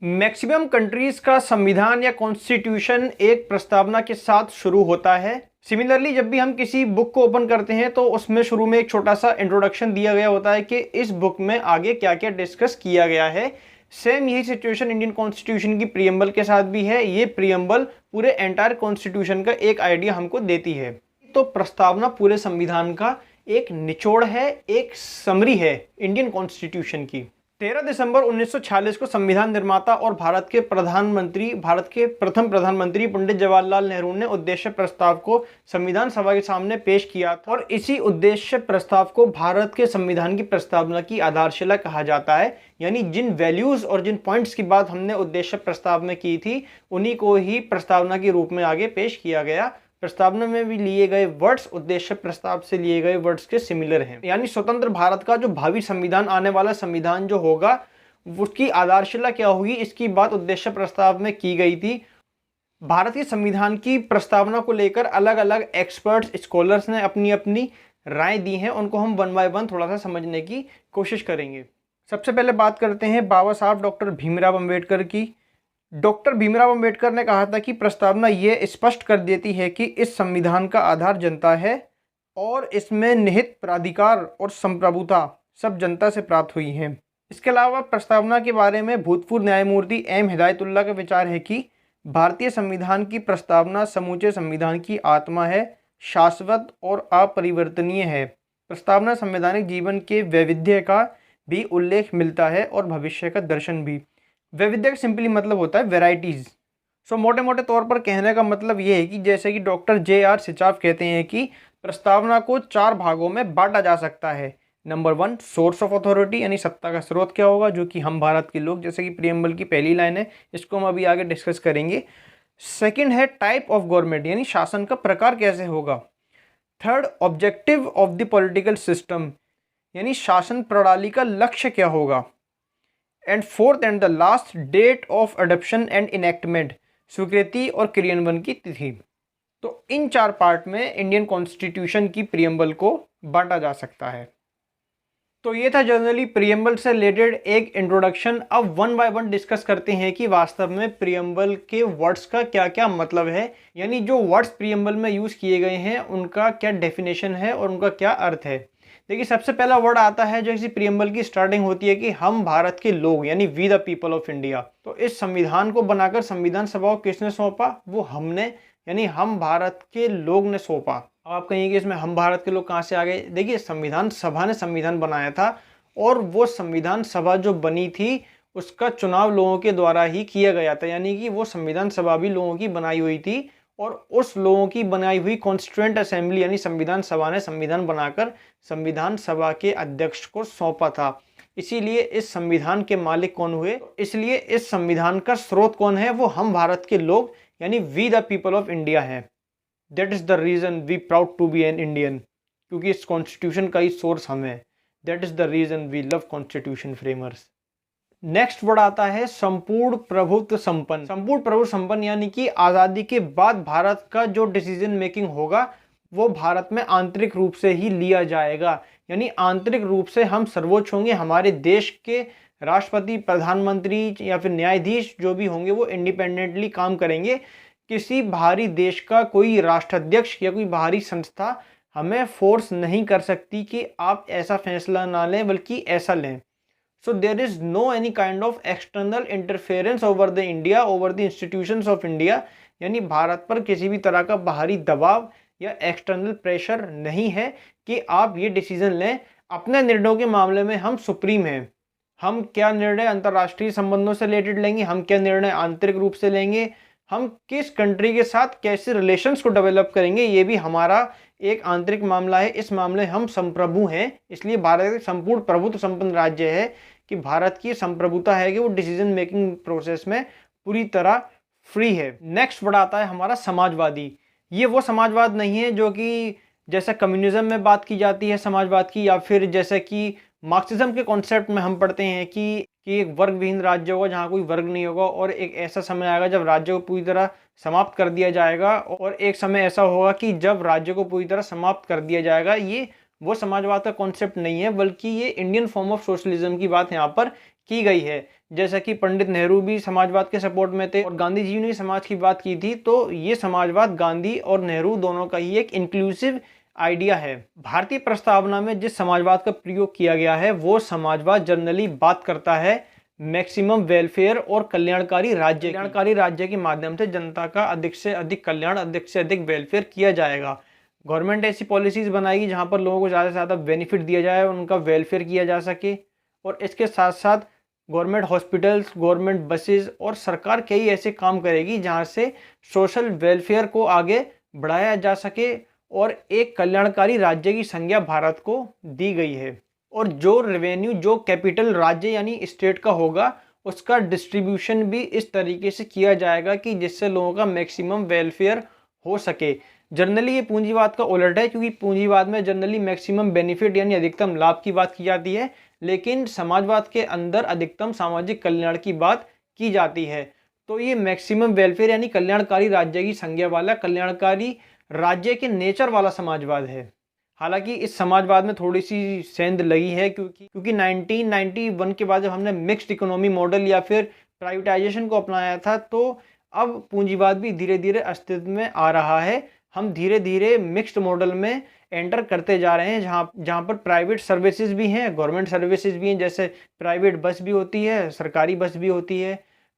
Maximum countries का संविधान या कॉन्स्टिट्यूशन एक प्रस्तावना के साथ शुरू होता है। सिमिलरली जब भी हम किसी बुक को ओपन करते हैं तो उसमें शुरू में एक छोटा सा इंट्रोडक्शन दिया गया होता है कि इस बुक में आगे क्या क्या डिस्कस किया गया है। सेम यही सिचुएशन इंडियन कॉन्स्टिट्यूशन की प्रीएम्बल के साथ भी है। ये प्रीएम्बल पूरे एंटायर कॉन्स्टिट्यूशन का एक आइडिया हमको देती है। तो प्रस्तावना पूरे संविधान का एक निचोड़ है, एक समरी है इंडियन कॉन्स्टिट्यूशन की। 13 दिसंबर 1946 को संविधान निर्माता और भारत के प्रथम प्रधानमंत्री पंडित जवाहरलाल नेहरू ने उद्देश्य प्रस्ताव को संविधान सभा के सामने पेश किया था और इसी उद्देश्य प्रस्ताव को भारत के संविधान की प्रस्तावना की आधारशिला कहा जाता है। यानी जिन वैल्यूज और जिन पॉइंट्स की बात हमने उद्देश्य प्रस्ताव में की थी उन्हीं को ही प्रस्तावना के रूप में आगे पेश किया गया। प्रस्तावना में भी लिए गए वर्ड्स उद्देश्य प्रस्ताव से लिए गए वर्ड्स के सिमिलर हैं। यानी स्वतंत्र भारत का जो भावी संविधान, आने वाला संविधान जो होगा, उसकी आधारशिला क्या होगी, इसकी बात उद्देश्य प्रस्ताव में की गई थी। भारत के संविधान की प्रस्तावना को लेकर अलग अलग एक्सपर्ट्स, स्कॉलर्स ने अपनी अपनी राय दी हैं। उनको हम वन बाय वन थोड़ा सा समझने की कोशिश करेंगे। सबसे पहले बात करते हैं बाबा साहब डॉक्टर भीमराव अम्बेडकर की। डॉक्टर भीमराव अम्बेडकर ने कहा था कि प्रस्तावना ये स्पष्ट कर देती है कि इस संविधान का आधार जनता है और इसमें निहित प्राधिकार और संप्रभुता सब जनता से प्राप्त हुई हैं। इसके अलावा प्रस्तावना के बारे में भूतपूर्व न्यायमूर्ति एम हिदायतुल्लाह का विचार है कि भारतीय संविधान की प्रस्तावना समूचे संविधान की आत्मा है, शाश्वत और अपरिवर्तनीय है। प्रस्तावना संवैधानिक जीवन के वैविध्य का भी उल्लेख मिलता है और भविष्य का दर्शन भी। वैविध्य का सिंपली मतलब होता है वेराइटीज़। सो मोटे मोटे तौर पर कहने का मतलब ये है कि जैसे कि डॉक्टर J.R. सिचाफ कहते हैं कि प्रस्तावना को 4 भागों में बांटा जा सकता है। नंबर 1 सोर्स ऑफ अथॉरिटी, यानी सत्ता का स्रोत क्या होगा, जो कि हम भारत के लोग, जैसे कि प्रीएम्बल की पहली लाइन है, इसको हम अभी आगे डिस्कस करेंगे। सेकेंड है टाइप ऑफ गवर्नमेंट, यानी शासन का प्रकार कैसे होगा। Third objective of the political system, यानी शासन प्रणाली का लक्ष्य क्या होगा। And fourth and the last date of adoption and enactment, स्वीकृति और क्रियान्वयन की तिथि। तो इन 4 पार्ट में इंडियन कॉन्स्टिट्यूशन की प्रीएम्बल को बांटा जा सकता है। तो ये था जनरली प्रीएम्बल से रिलेटेड एक इंट्रोडक्शन। अब वन बाय वन डिस्कस करते हैं कि वास्तव में प्रीएम्बल के वर्ड्स का क्या क्या मतलब है, यानी जो वर्ड्स प्रीएम्बल में यूज किए गए हैं उनका क्या डेफिनेशन है और उनका क्या अर्थ है। देखिए सबसे पहला वर्ड आता है जो इसी प्रीएम्बल की स्टार्टिंग होती है कि हम भारत के लोग, यानी we the people of India. तो इस संविधान को बनाकर संविधान सभा को किसने सौंपा, वो हमने, यानी हम भारत के लोग ने सौंपा। अब आप कहेंगे इसमें हम भारत के लोग कहाँ से आ गए। देखिए संविधान सभा ने संविधान बनाया था और वो संविधान सभा जो बनी थी उसका चुनाव लोगों के द्वारा ही किया गया था, यानी कि वो संविधान सभा भी लोगों की बनाई हुई थी और उस लोगों की बनाई हुई कॉन्स्टिट्यूएंट असेंबली यानी संविधान सभा ने संविधान बनाकर संविधान सभा के अध्यक्ष को सौंपा था। इसीलिए इस संविधान के मालिक कौन हुए, इसलिए इस संविधान का स्रोत कौन है, वो हम भारत के लोग यानी we the people of India है। That is the reason we proud to be an Indian, क्योंकि इस कॉन्स्टिट्यूशन का ही सोर्स हम है। That is the reason we love constitution framers. Next word आता है संपूर्ण प्रभुत्व संपन्न। संपूर्ण प्रभुत्व संपन्न यानी कि आज़ादी के बाद भारत का जो डिसीजन मेकिंग होगा वो भारत में आंतरिक रूप से ही लिया जाएगा, यानी आंतरिक रूप से हम सर्वोच्च होंगे। हमारे देश के राष्ट्रपति, प्रधानमंत्री या फिर न्यायाधीश जो भी होंगे वो इंडिपेंडेंटली काम करेंगे। किसी बाहरी देश का कोई राष्ट्राध्यक्ष या कोई बाहरी संस्था हमें फोर्स नहीं कर सकती कि आप ऐसा फैसला ना लें बल्कि ऐसा लें। So there is no any kind of external interference over the India, over the institutions of India, यानी भारत पर किसी भी तरह का बाहरी दबाव या एक्सटर्नल प्रेशर नहीं है कि आप ये डिसीजन लें। अपने निर्णयों के मामले में हम सुप्रीम हैं। हम क्या निर्णय अंतर्राष्ट्रीय संबंधों से रिलेटेड लेंगे, हम क्या निर्णय आंतरिक रूप से लेंगे, हम किस कंट्री के साथ कैसे रिलेशंस को डेवलप करेंगे, ये भी हमारा एक आंतरिक मामला है। इस मामले हम संप्रभु हैं, इसलिए भारत एक संपूर्ण प्रभुत्व संपन्न राज्य है कि भारत की संप्रभुता है कि वो डिसीजन मेकिंग प्रोसेस में पूरी तरह फ्री है। नेक्स्ट वर्ड आता है हमारा समाजवादी। ये वो समाजवाद नहीं है जो कि जैसे कम्युनिज्म में बात की जाती है समाजवाद की, या फिर जैसे कि मार्क्सिज्म के कॉन्सेप्ट में हम पढ़ते हैं कि एक वर्ग विहीन राज्य होगा जहाँ कोई वर्ग नहीं होगा और एक ऐसा समय आएगा जब राज्य को पूरी तरह समाप्त कर दिया जाएगा, और एक समय ऐसा होगा कि जब राज्य को पूरी तरह समाप्त कर दिया जाएगा। ये वो समाजवाद का कॉन्सेप्ट नहीं है, बल्कि ये इंडियन फॉर्म ऑफ सोशलिज्म की बात यहाँ पर की गई है। जैसा कि पंडित नेहरू भी समाजवाद के सपोर्ट में थे और गांधी जी ने समाज की बात की थी, तो ये समाजवाद गांधी और नेहरू दोनों का ही एक इंक्लूसिव आइडिया है। भारतीय प्रस्तावना में जिस समाजवाद का प्रयोग किया गया है वो समाजवाद जनरली बात करता है मैक्सिमम वेलफेयर और कल्याणकारी राज्य के माध्यम से जनता का अधिक से अधिक कल्याण, अधिक से अधिक वेलफेयर किया जाएगा। गवर्नमेंट ऐसी पॉलिसीज बनाएगी जहां पर लोगों को ज़्यादा से ज़्यादा बेनिफिट दिया जाए, उनका वेलफेयर किया जा सके। और इसके साथ साथ गवर्नमेंट हॉस्पिटल्स, गवर्नमेंट बसेस और सरकार कई ऐसे काम करेगी जहां से सोशल वेलफेयर को आगे बढ़ाया जा सके और एक कल्याणकारी राज्य की संज्ञा भारत को दी गई है। और जो रेवेन्यू, जो कैपिटल राज्य यानी स्टेट का होगा, उसका डिस्ट्रीब्यूशन भी इस तरीके से किया जाएगा कि जिससे लोगों का मैक्सिमम वेलफेयर हो सके। जनरली ये पूंजीवाद का उलट है, क्योंकि पूंजीवाद में जनरली मैक्सिमम बेनिफिट यानी अधिकतम लाभ की बात की जाती है, लेकिन समाजवाद के अंदर अधिकतम सामाजिक कल्याण की बात की जाती है। तो ये मैक्सिमम वेलफेयर यानी कल्याणकारी राज्य की संज्ञा वाला, कल्याणकारी राज्य के नेचर वाला समाजवाद है। हालांकि इस समाजवाद में थोड़ी सी सेंध लगी है, क्योंकि 1991 के बाद जब हमने मिक्स्ड इकोनॉमी मॉडल या फिर प्राइवेटाइजेशन को अपनाया था, तो अब पूंजीवाद भी धीरे धीरे अस्तित्व में आ रहा है। हम धीरे धीरे मिक्स्ड मॉडल में एंटर करते जा रहे हैं, जहाँ पर प्राइवेट सर्विसेज भी हैं, गवर्नमेंट सर्विसेज भी हैं। जैसे प्राइवेट बस भी होती है, सरकारी बस भी होती है,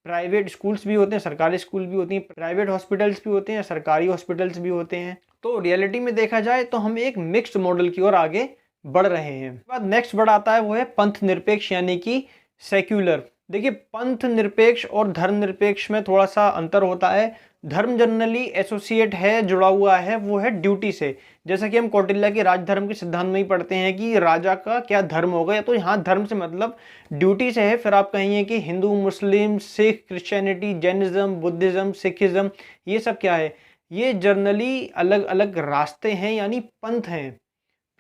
प्राइवेट स्कूल्स भी होते हैं, सरकारी स्कूल भी होती हैं, प्राइवेट हॉस्पिटल्स भी होते हैं, सरकारी हॉस्पिटल्स भी होते हैं। तो रियलिटी में देखा जाए तो हम एक मिक्स्ड मॉडल की ओर आगे बढ़ रहे हैं। बाद नेक्स्ट बढ़ आता है वो है पंथ निरपेक्ष यानी कि सेक्युलर। देखिए, पंथ निरपेक्ष और धर्म निरपेक्ष में थोड़ा सा अंतर होता है। धर्म जनरली एसोसिएट है, जुड़ा हुआ है, वो है ड्यूटी से। जैसा कि हम कौटिल्य के राजधर्म के सिद्धांत में ही पढ़ते हैं कि राजा का क्या धर्म होगा, तो यहाँ धर्म से मतलब ड्यूटी से है। फिर आप कहेंगे कि Hindu, Muslim, Sikh, Christianity, Jainism, Buddhism, Sikhism, ये सब क्या है? ये जनरली अलग अलग रास्ते हैं यानी पंथ हैं।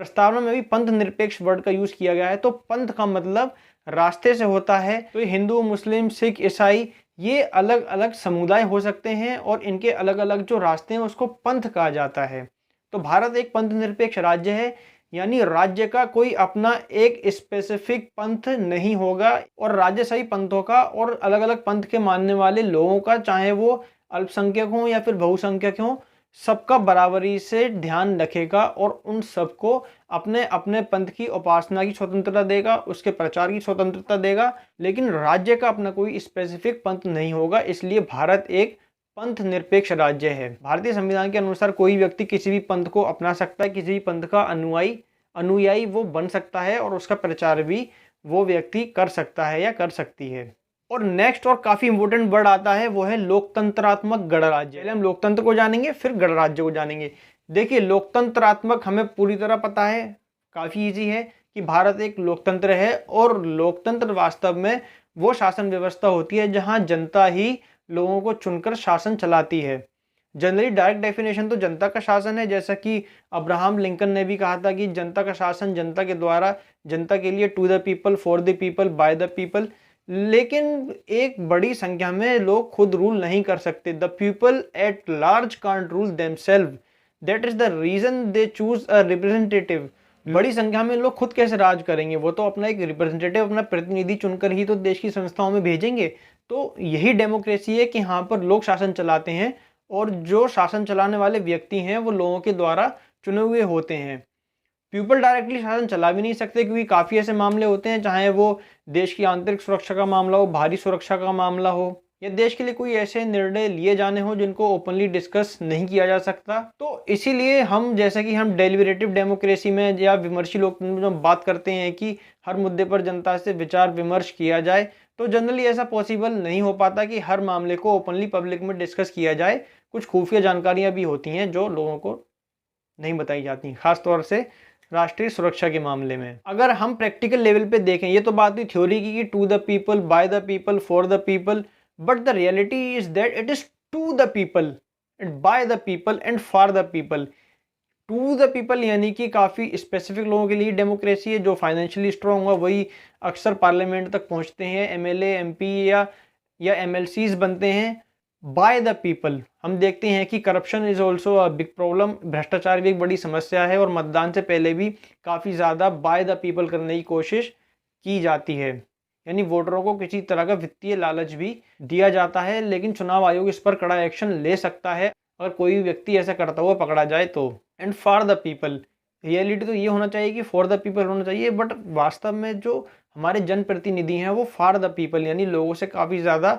प्रस्तावना में भी पंथ निरपेक्ष वर्ड का यूज किया गया है। तो पंथ का मतलब रास्ते से होता है। तो हिंदू, मुस्लिम, सिख, ईसाई, ये अलग अलग समुदाय हो सकते हैं और इनके अलग अलग जो रास्ते हैं उसको पंथ कहा जाता है। तो भारत एक पंथ निरपेक्ष राज्य है, यानी राज्य का कोई अपना एक स्पेसिफिक पंथ नहीं होगा और राज्य सही पंथों का और अलग अलग पंथ के मानने वाले लोगों का, चाहे वो अल्पसंख्यक हों या फिर बहुसंख्यक हों, सबका बराबरी से ध्यान रखेगा और उन सबको अपने अपने पंथ की उपासना की स्वतंत्रता देगा, उसके प्रचार की स्वतंत्रता देगा, लेकिन राज्य का अपना कोई स्पेसिफिक पंथ नहीं होगा। इसलिए भारत एक पंथ निरपेक्ष राज्य है। भारतीय संविधान के अनुसार कोई व्यक्ति किसी भी पंथ को अपना सकता है, किसी भी पंथ का अनुयायी वो बन सकता है और उसका प्रचार भी वो व्यक्ति कर सकता है या कर सकती है। और नेक्स्ट और काफी इंपॉर्टेंट वर्ड आता है वो है लोकतंत्रात्मक गणराज्य। पहले हम लोकतंत्र को जानेंगे, फिर गणराज्य को जानेंगे। देखिए, लोकतंत्रात्मक हमें पूरी तरह पता है, काफी इजी है कि भारत एक लोकतंत्र है और लोकतंत्र वास्तव में वो शासन व्यवस्था होती है जहां जनता ही लोगों को चुनकर शासन चलाती है। जनरली डायरेक्ट डेफिनेशन तो जनता का शासन है, जैसा कि अब्राहम लिंकन ने भी कहा था कि जनता का शासन जनता के द्वारा, जनता के लिए, to the people, for the people, by the people. लेकिन एक बड़ी संख्या में लोग खुद रूल नहीं कर सकते। The people at large can't rule themselves, that is the reason they choose a representative. बड़ी संख्या में लोग खुद कैसे राज करेंगे? वो तो अपना एक रिप्रेजेंटेटिव, अपना प्रतिनिधि चुनकर ही तो देश की संस्थाओं में भेजेंगे। तो यही डेमोक्रेसी है कि यहाँ पर लोग शासन चलाते हैं और जो शासन चलाने वाले व्यक्ति हैं वो लोगों के द्वारा चुने हुए होते हैं। पीपल डायरेक्टली शासन चला भी नहीं सकते, क्योंकि काफ़ी ऐसे मामले होते हैं, चाहे वो देश की आंतरिक सुरक्षा का मामला हो, बाहरी सुरक्षा का मामला हो, या देश के लिए कोई ऐसे निर्णय लिए जाने हो जिनको ओपनली डिस्कस नहीं किया जा सकता। तो इसीलिए हम, जैसा कि हम डेलिबरेटिव डेमोक्रेसी में या विमर्शी लोकतंत्र में बात करते हैं कि हर मुद्दे पर जनता से विचार विमर्श किया जाए, तो जनरली ऐसा पॉसिबल नहीं हो पाता कि हर मामले को ओपनली पब्लिक में डिस्कस किया जाए। कुछ खुफिया जानकारियाँ भी होती हैं जो लोगों को नहीं बताई जाती, खासतौर से राष्ट्रीय सुरक्षा के मामले में। अगर हम प्रैक्टिकल लेवल पे देखें, ये तो बात हुई थ्योरी की कि to the people, by the people, for the people, but the reality is that it is to the people and by the people and for the people. To the people यानी कि काफ़ी specific लोगों के लिए democracy है। जो financially strong हुआ वही अक्सर पार्लियामेंट तक पहुंचते हैं, एमएलए, एमपी या एमएलसीज बनते हैं। बाय द पीपल हम देखते हैं कि corruption is also a big problem, भ्रष्टाचार भी एक बड़ी समस्या है और मतदान से पहले भी काफ़ी ज़्यादा बाय द पीपल करने की कोशिश की जाती है। यानी वोटरों को किसी तरह का वित्तीय लालच भी दिया जाता है, लेकिन चुनाव आयोग इस पर कड़ा एक्शन ले सकता है अगर कोई व्यक्ति ऐसा करता हुआ पकड़ा जाए तो। And for the people, reality तो ये होना चाहिए कि फॉर द पीपल होना चाहिए, बट वास्तव में जो हमारे जनप्रतिनिधि हैं वो फॉर द पीपल यानी लोगों से काफ़ी ज़्यादा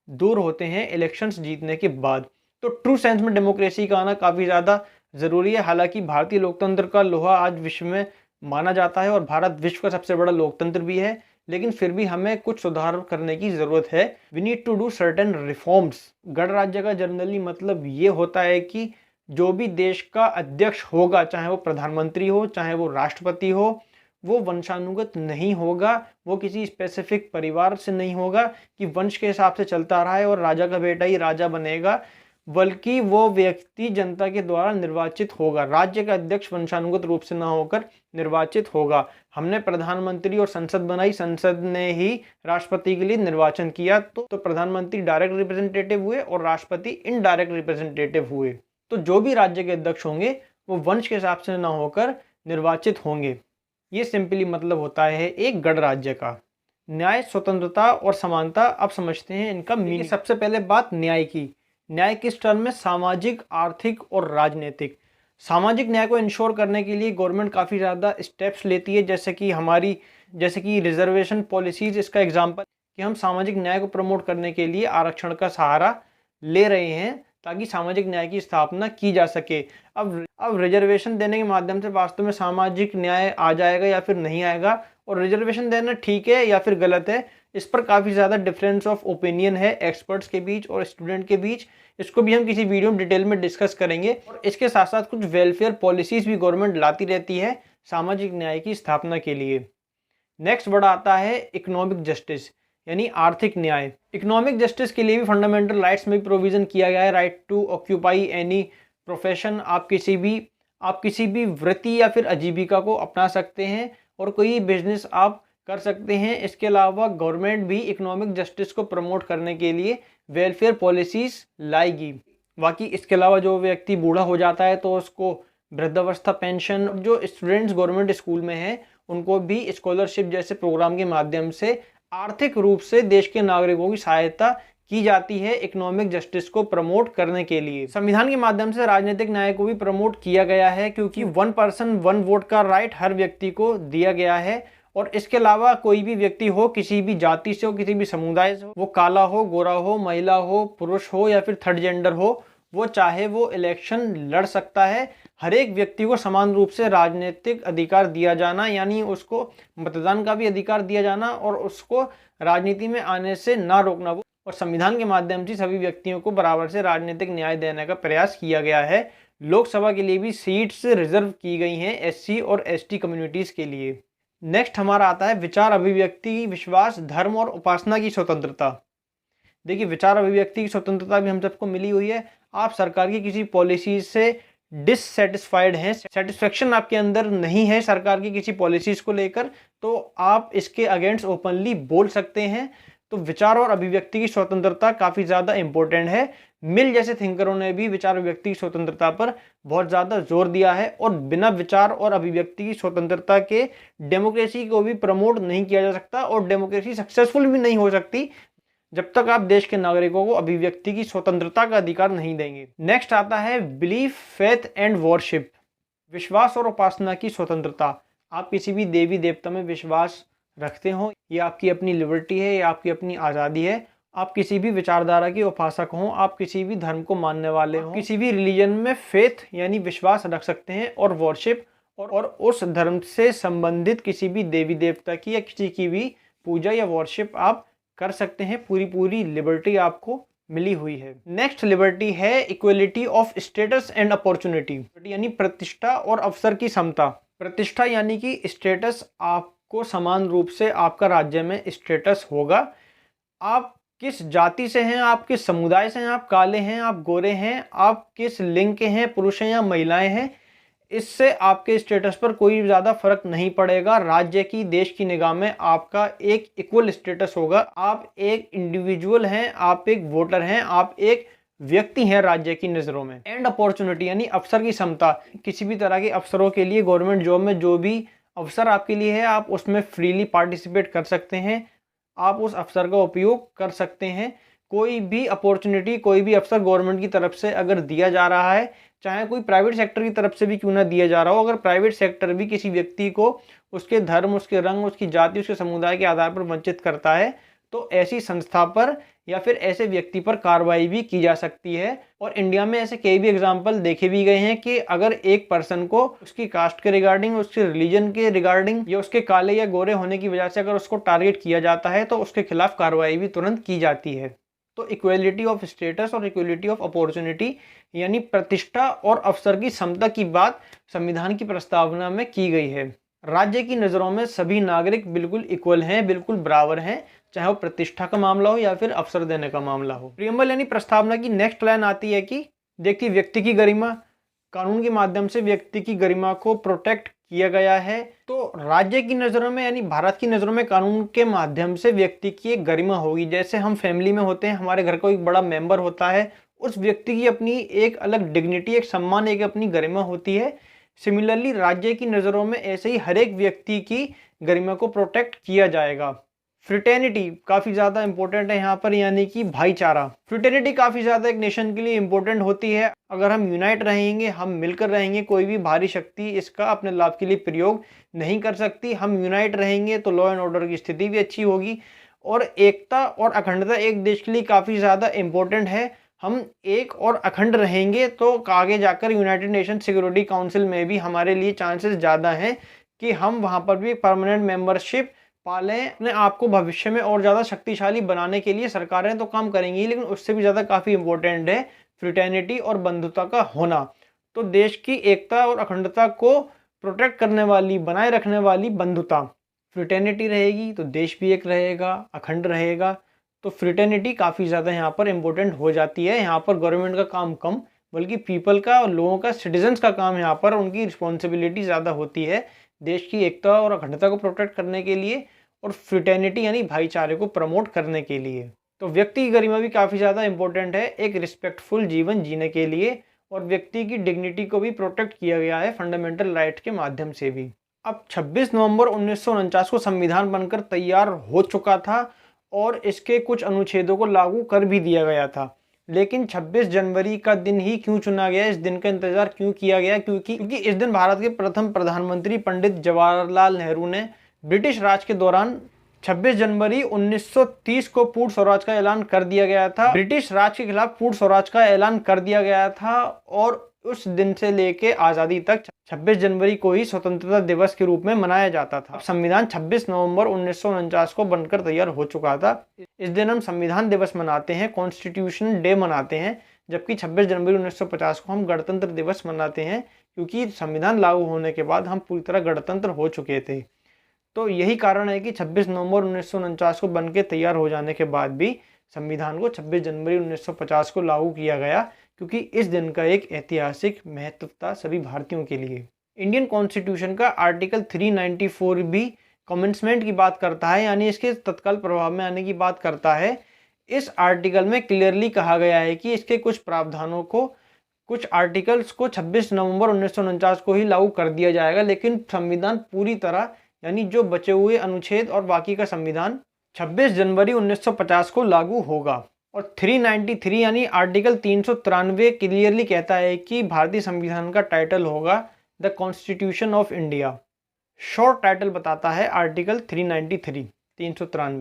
दूर होते हैं इलेक्शंस जीतने के बाद। तो ट्रू सेंस में डेमोक्रेसी का आना काफ़ी ज़्यादा ज़रूरी है। हालांकि भारतीय लोकतंत्र का लोहा आज विश्व में माना जाता है और भारत विश्व का सबसे बड़ा लोकतंत्र भी है, लेकिन फिर भी हमें कुछ सुधार करने की ज़रूरत है। We need to do certain reforms. गणराज्य का जनरली मतलब ये होता है कि जो भी देश का अध्यक्ष होगा, चाहे वो प्रधानमंत्री हो चाहे वो राष्ट्रपति हो, वो वंशानुगत नहीं होगा, वो किसी स्पेसिफिक परिवार से नहीं होगा कि वंश के हिसाब से चलता रहा है और राजा का बेटा ही राजा बनेगा, बल्कि वो व्यक्ति जनता के द्वारा निर्वाचित होगा। राज्य का अध्यक्ष वंशानुगत रूप से न होकर निर्वाचित होगा। हमने प्रधानमंत्री और संसद बनाई, संसद ने ही राष्ट्रपति के लिए निर्वाचन किया, तो प्रधानमंत्री डायरेक्ट रिप्रेजेंटेटिव हुए और राष्ट्रपति इनडायरेक्ट रिप्रेजेंटेटिव हुए। तो जो भी राज्य के अध्यक्ष होंगे वो वंश के हिसाब से न होकर निर्वाचित होंगे। ये सिंपली मतलब होता है एक गणराज्य का। न्याय, स्वतंत्रता और समानता, अब समझते हैं इनका मीनिंग। सबसे पहले बात न्याय की। न्याय किस टर्म में? सामाजिक, आर्थिक और राजनीतिक। सामाजिक न्याय को इंश्योर करने के लिए गवर्नमेंट काफ़ी ज़्यादा स्टेप्स लेती है, जैसे कि रिजर्वेशन पॉलिसीज इसका एग्जाम्पल, कि हम सामाजिक न्याय को प्रमोट करने के लिए आरक्षण का सहारा ले रहे हैं ताकि सामाजिक न्याय की स्थापना की जा सके। अब रिजर्वेशन देने के माध्यम से वास्तव में सामाजिक न्याय आ जाएगा या फिर नहीं आएगा, और रिजर्वेशन देना ठीक है या फिर गलत है, इस पर काफ़ी ज़्यादा डिफरेंस ऑफ ओपिनियन है एक्सपर्ट्स के बीच और स्टूडेंट के बीच। इसको भी हम किसी वीडियो में डिटेल में डिस्कस करेंगे। और इसके साथ साथ कुछ वेलफेयर पॉलिसीज़ भी गवर्नमेंट लाती रहती है सामाजिक न्याय की स्थापना के लिए। नेक्स्ट वर्ड आता है इकोनॉमिक जस्टिस, यानी आर्थिक न्याय। इकोनॉमिक जस्टिस के लिए भी फंडामेंटल राइट्स में भी प्रोविज़न किया गया है। Right to occupy any profession, आप किसी भी वृत्ति या फिर आजीविका को अपना सकते हैं और कोई बिजनेस आप कर सकते हैं। इसके अलावा गवर्नमेंट भी इकोनॉमिक जस्टिस को प्रमोट करने के लिए वेलफेयर पॉलिसीज़ लाएगी। बाकी इसके अलावा जो व्यक्ति बूढ़ा हो जाता है तो उसको वृद्धावस्था पेंशन, जो स्टूडेंट्स गवर्नमेंट स्कूल में हैं उनको भी स्कॉलरशिप जैसे प्रोग्राम के माध्यम से आर्थिक रूप से देश के नागरिकों की सहायता की जाती है इकोनॉमिक जस्टिस को प्रमोट करने के लिए। संविधान के माध्यम से राजनीतिक न्याय को भी प्रमोट किया गया है, क्योंकि 1 पर्सन 1 वोट का राइट हर व्यक्ति को दिया गया है। और इसके अलावा कोई भी व्यक्ति हो, किसी भी जाति से हो, किसी भी समुदाय से हो, वो काला हो, गोरा हो, महिला हो, पुरुष हो या फिर थर्ड जेंडर हो, वो चाहे वो इलेक्शन लड़ सकता है। हर एक व्यक्ति को समान रूप से राजनीतिक अधिकार दिया जाना, यानी उसको मतदान का भी अधिकार दिया जाना और उसको राजनीति में आने से ना रोकना। और संविधान के माध्यम से सभी व्यक्तियों को बराबर से राजनीतिक न्याय देने का प्रयास किया गया है। लोकसभा के लिए भी सीट्स रिजर्व की गई हैं एससी और एसटी कम्युनिटीज़ के लिए। नेक्स्ट हमारा आता है विचार अभिव्यक्ति, विश्वास, धर्म और उपासना की स्वतंत्रता। देखिए, विचार अभिव्यक्ति की स्वतंत्रता भी हम सबको मिली हुई है। आप सरकार की किसी पॉलिसी से डिससेटिस्फाइड हैं, सेटिस्फेक्शन आपके अंदर नहीं है सरकार की किसी पॉलिसीज़ को लेकर, तो आप इसके अगेंस्ट ओपनली बोल सकते हैं। तो विचार और अभिव्यक्ति की स्वतंत्रता काफ़ी ज़्यादा इंपॉर्टेंट है। मिल जैसे थिंकरों ने भी विचार अभिव्यक्ति की स्वतंत्रता पर बहुत ज़्यादा जोर दिया है, और बिना विचार और अभिव्यक्ति की स्वतंत्रता के डेमोक्रेसी को भी प्रमोट नहीं किया जा सकता और डेमोक्रेसी सक्सेसफुल भी नहीं हो सकती जब तक आप देश के नागरिकों को अभिव्यक्ति की स्वतंत्रता का अधिकार नहीं देंगे। नेक्स्ट आता है बिलीफ, फेथ एंड वॉरशिप, विश्वास और उपासना की स्वतंत्रता। आप किसी भी देवी देवता में विश्वास रखते हो, ये आपकी अपनी लिबर्टी है, ये आपकी अपनी आज़ादी है। आप किसी भी विचारधारा के उपासक हों, आप किसी भी धर्म को मानने वाले हों, किसी भी रिलीजन में फेथ यानी विश्वास रख सकते हैं, और वॉरशिप और उस धर्म से संबंधित किसी भी देवी देवता की या किसी की भी पूजा या वॉरशिप आप कर सकते हैं। पूरी लिबर्टी आपको मिली हुई है। नेक्स्ट लिबर्टी है equality of status and opportunity, यानी प्रतिष्ठा और अवसर की समता। प्रतिष्ठा यानी कि स्टेटस, आपको समान रूप से आपका राज्य में स्टेटस होगा। आप किस जाति से हैं, आप किस समुदाय से हैं, आप काले हैं, आप गोरे हैं, आप किस लिंग के हैं, पुरुष हैं या महिलाएं हैं, इससे आपके स्टेटस पर कोई ज़्यादा फर्क नहीं पड़ेगा। राज्य की, देश की निगाह में आपका एक इक्वल स्टेटस होगा। आप एक इंडिविजुअल हैं, आप एक वोटर हैं, आप एक व्यक्ति हैं राज्य की नज़रों में। एंड अपॉर्चुनिटी यानी अवसर की क्षमता, किसी भी तरह के अवसरों के लिए गवर्नमेंट जॉब में जो भी अवसर आपके लिए है आप उसमें फ्रीली पार्टिसिपेट कर सकते हैं। आप उस अवसर का उपयोग कर सकते हैं। कोई भी अपॉर्चुनिटी, कोई भी अवसर गवर्नमेंट की तरफ से अगर दिया जा रहा है, चाहे कोई प्राइवेट सेक्टर की तरफ से भी क्यों ना दिया जा रहा हो, अगर प्राइवेट सेक्टर भी किसी व्यक्ति को उसके धर्म, उसके रंग, उसकी जाति, उसके समुदाय के आधार पर वंचित करता है, तो ऐसी संस्था पर या फिर ऐसे व्यक्ति पर कार्रवाई भी की जा सकती है। और इंडिया में ऐसे कई भी एग्जाम्पल देखे भी गए हैं कि अगर एक पर्सन को उसकी कास्ट के रिगार्डिंग, उसके रिलीजन के रिगार्डिंग या उसके काले या गोरे होने की वजह से अगर उसको टारगेट किया जाता है तो उसके खिलाफ कार्रवाई भी तुरंत की जाती है। तो इक्वेलिटी ऑफ स्टेटस और इक्वेलिटी ऑफ अपॉर्चुनिटी यानी प्रतिष्ठा और अवसर की समता की बात संविधान की प्रस्तावना में की गई है। राज्य की नज़रों में सभी नागरिक बिल्कुल इक्वल हैं, बिल्कुल बराबर हैं, चाहे वो प्रतिष्ठा का मामला हो या फिर अवसर देने का मामला हो। प्रियम्बल यानी प्रस्तावना की नेक्स्ट लाइन आती है कि देखिए, व्यक्ति की गरिमा, कानून के माध्यम से व्यक्ति की गरिमा को प्रोटेक्ट किया गया है। तो राज्य की नज़रों में यानी भारत की नज़रों में कानून के माध्यम से व्यक्ति की एक गरिमा होगी। जैसे हम फैमिली में होते हैं, हमारे घर का एक बड़ा मेंबर होता है, उस व्यक्ति की अपनी एक अलग डिग्निटी, एक सम्मान, एक अपनी गरिमा होती है। सिमिलरली राज्य की नज़रों में ऐसे ही हर एक व्यक्ति की गरिमा को प्रोटेक्ट किया जाएगा। फ्रिटर्निटी काफ़ी ज़्यादा इंपॉर्टेंट है यहाँ पर, यानी कि भाईचारा। फ्रिटर्निटी काफ़ी ज़्यादा एक नेशन के लिए इंपॉर्टेंट होती है। अगर हम यूनाइट रहेंगे, हम मिलकर रहेंगे, कोई भी भारी शक्ति इसका अपने लाभ के लिए प्रयोग नहीं कर सकती। हम यूनाइट रहेंगे तो लॉ एंड ऑर्डर की स्थिति भी अच्छी होगी। और एकता और अखंडता एक देश के लिए काफ़ी ज़्यादा इंपॉर्टेंट है। हम एक और अखंड रहेंगे तो आगे जाकर यूनाइटेड नेशन सिक्योरिटी काउंसिल में भी हमारे लिए चांसेस ज़्यादा हैं कि हम वहाँ पर भी परमानेंट मेंबरशिप पालें। अपने आप को भविष्य में और ज़्यादा शक्तिशाली बनाने के लिए सरकारें तो काम करेंगी, लेकिन उससे भी ज़्यादा काफ़ी इंपॉर्टेंट है फ्रिटर्निटी और बंधुता का होना। तो देश की एकता और अखंडता को प्रोटेक्ट करने वाली, बनाए रखने वाली बंधुता, फ्रिटर्निटी रहेगी तो देश भी एक रहेगा, अखंड रहेगा। तो फ्रिटर्निटी काफ़ी ज़्यादा यहाँ पर इम्पोर्टेंट हो जाती है। यहाँ पर गवर्नमेंट का काम कम, बल्कि पीपल का और लोगों का, सिटीजन्स का काम यहाँ पर, उनकी रिस्पॉन्सिबिलिटी ज़्यादा होती है देश की एकता और अखंडता को प्रोटेक्ट करने के लिए और फ्रिटर्निटी यानी भाईचारे को प्रमोट करने के लिए। तो व्यक्ति की गरिमा भी काफ़ी ज़्यादा इंपॉर्टेंट है एक रिस्पेक्टफुल जीवन जीने के लिए, और व्यक्ति की डिग्निटी को भी प्रोटेक्ट किया गया है फंडामेंटल राइट के माध्यम से भी। अब 26 नवंबर 1949 को संविधान बनकर तैयार हो चुका था और इसके कुछ अनुच्छेदों को लागू कर भी दिया गया था। लेकिन 26 जनवरी का दिन ही क्यों चुना गया, इस दिन का इंतजार क्यों किया गया? क्योंकि इस दिन भारत के प्रथम प्रधानमंत्री पंडित जवाहरलाल नेहरू ने ब्रिटिश राज के दौरान 26 जनवरी 1930 को पूर्ण स्वराज का ऐलान कर दिया गया था। ब्रिटिश राज के खिलाफ पूर्ण स्वराज का ऐलान कर दिया गया था और उस दिन से लेके आज़ादी तक 26 जनवरी को ही स्वतंत्रता दिवस के रूप में मनाया जाता था। संविधान 26 नवंबर 1949 को बनकर तैयार हो चुका था। इस दिन हम संविधान दिवस मनाते हैं, कॉन्स्टिट्यूशन डे मनाते हैं, जबकि 26 जनवरी 1950 को हम गणतंत्र दिवस मनाते हैं, क्योंकि संविधान लागू होने के बाद हम पूरी तरह गणतंत्र हो चुके थे। तो यही कारण है कि 26 नवंबर 1949 को बनके तैयार हो जाने के बाद भी संविधान को 26 जनवरी 1950 को लागू किया गया, क्योंकि इस दिन का एक ऐतिहासिक महत्व था सभी भारतीयों के लिए। इंडियन कॉन्स्टिट्यूशन का आर्टिकल 394 भी कमेंसमेंट की बात करता है, यानी इसके तत्काल प्रभाव में आने की बात करता है। इस आर्टिकल में क्लियरली कहा गया है कि इसके कुछ प्रावधानों को, कुछ आर्टिकल्स को 26 नवंबर 1949 को ही लागू कर दिया जाएगा, लेकिन संविधान पूरी तरह, यानी जो बचे हुए अनुच्छेद और बाकी का संविधान 26 जनवरी 1950 को लागू होगा। और 393 यानी आर्टिकल 393 क्लियरली कहता है कि भारतीय संविधान का टाइटल होगा the constitution of India. Short title बताता है आर्टिकल 393।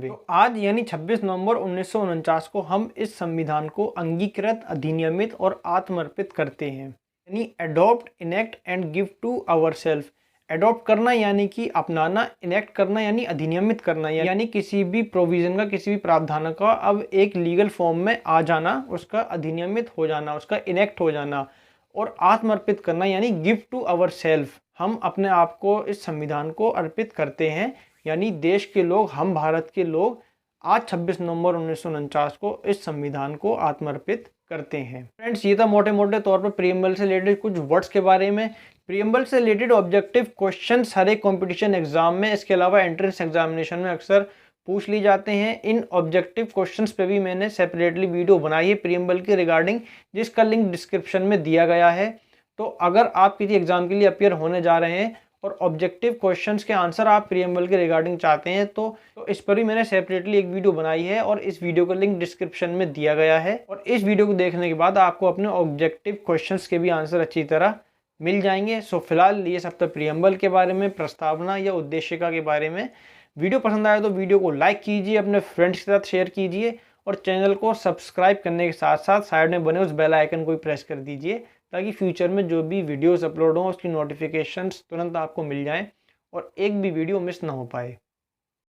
तो आज यानी 26 नवंबर 1949 को हम इस संविधान को अंगीकृत, अधिनियमित और आत्मर्पित करते हैं, यानी adopt, enact and give to ourselves. Adopt करना यानी कि अपनाना, इनेक्ट करना यानी अधिनियमित करना, यानी किसी भी प्रोविजन का, किसी भी प्रावधान का अब एक लीगल फॉर्म में आ जाना, उसका अधिनियमित हो जाना, उसका इनेक्ट हो जाना। और आत्मर्पित करना यानी गिव टू आवर सेल्फ, हम अपने आप को इस संविधान को अर्पित करते हैं, यानी देश के लोग, हम भारत के लोग आज 26 नवंबर 1949 को इस संविधान को आत्मर्पित करते हैं। फ्रेंड्स, ये था मोटे मोटे तौर पर प्रीएम्बल से रिलेटेड कुछ वर्ड्स के बारे में। प्रीएम्बल से रिलेटेड ऑब्जेक्टिव क्वेश्चंस हर एक कंपटीशन एग्जाम में, इसके अलावा एंट्रेंस एग्जामिनेशन में अक्सर पूछ ली जाते हैं। इन ऑब्जेक्टिव क्वेश्चंस पे भी मैंने सेपरेटली वीडियो बनाई है प्रीएम्बल के रिगार्डिंग, जिसका लिंक डिस्क्रिप्शन में दिया गया है। तो अगर आप किसी एग्जाम के लिए अपियर होने जा रहे हैं और ऑब्जेक्टिव क्वेश्चंस के आंसर आप प्रीएम्बल के रिगार्डिंग चाहते हैं तो इस पर भी मैंने सेपरेटली एक वीडियो बनाई है और इस वीडियो का लिंक डिस्क्रिप्शन में दिया गया है। और इस वीडियो को देखने के बाद आपको अपने ऑब्जेक्टिव क्वेश्चंस के भी आंसर अच्छी तरह मिल जाएंगे। सो फिलहाल ये सब तो प्रीएम्बल के बारे में, प्रस्तावना या उद्देशिका के बारे में। वीडियो पसंद आया तो वीडियो को लाइक कीजिए, अपने फ्रेंड्स के साथ शेयर कीजिए और चैनल को सब्सक्राइब करने के साथ साथ साइड में बने उस बेल आइकन को भी प्रेस कर दीजिए ताकि फ्यूचर में जो भी वीडियोस अपलोड हों उसकी नोटिफिकेशंस तुरंत आपको मिल जाएं और एक भी वीडियो मिस ना हो पाए।